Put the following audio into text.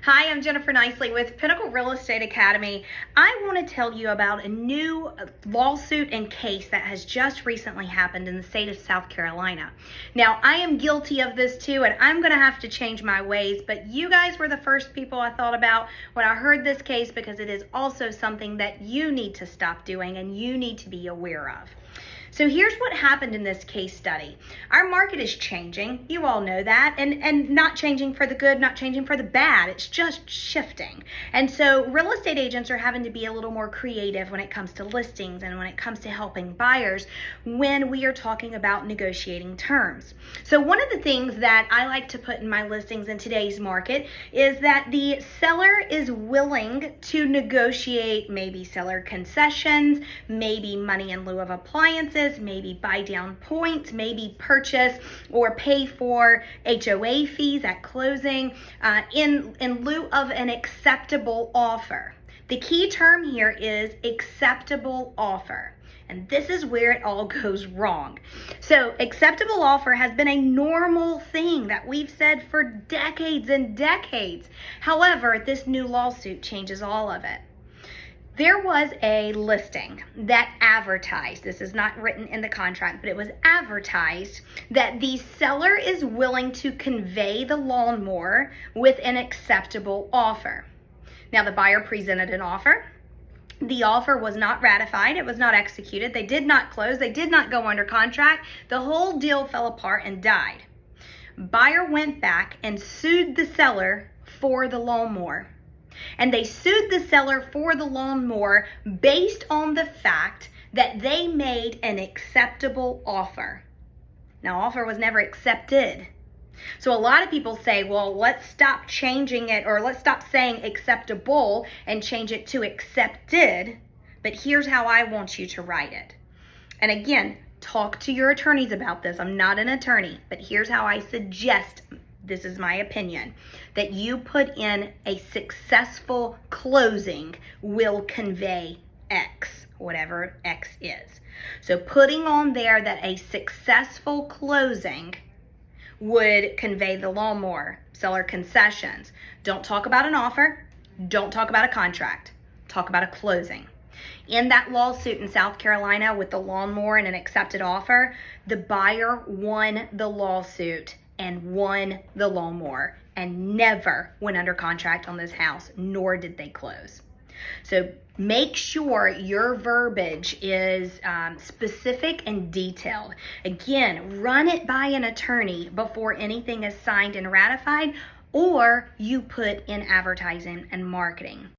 Hi, I'm Jennifer Nicely with Pinnacle Real Estate Academy. I want to tell you about a new lawsuit and case that has just recently happened in the state of South Carolina. Now, I am guilty of this too, and I'm going to have to change my ways, but you guys were the first people I thought about when I heard this case because it is also something that you need to stop doing and you need to be aware of. So here's what happened in this case study. Our market is changing. You all know that. And not changing for the good, not changing for the bad. It's just shifting. And so real estate agents are having to be a little more creative when it comes to listings and when it comes to helping buyers when we are talking about negotiating terms. So one of the things that I like to put in my listings in today's market is that the seller is willing to negotiate maybe seller concessions, maybe money in lieu of appliances, maybe buy down points, maybe purchase or pay for HOA fees at closing in lieu of an acceptable offer. The key term here is acceptable offer. And this is where it all goes wrong. So acceptable offer has been a normal thing that we've said for decades and decades. However, this new lawsuit changes all of it. There was a listing that advertised, this is not written in the contract, but it was advertised that the seller is willing to convey the lawnmower with an acceptable offer. Now the buyer presented an offer. The offer was not ratified, it was not executed, they did not close, they did not go under contract, the whole deal fell apart and died. Buyer went back and sued the seller for the lawnmower. And they sued the seller for the lawnmower based on the fact that they made an acceptable offer. Now, offer was never accepted. So a lot of people say, well, let's stop changing it, or let's stop saying acceptable and change it to accepted. But here's how I want you to write it. And again, talk to your attorneys about this. I'm not an attorney, but here's how I suggest, this is my opinion, that you put in a successful closing will convey X, whatever X is. So putting on there that a successful closing would convey the lawnmower, seller concessions. Don't talk about an offer. Don't talk about a contract. Talk about a closing. In that lawsuit in South Carolina with the lawnmower and an accepted offer, the buyer won the lawsuit and won the lawnmower and never went under contract on this house, nor did they close. So make sure your verbiage is specific and detailed. Again, run it by an attorney before anything is signed and ratified, or you put in advertising and marketing.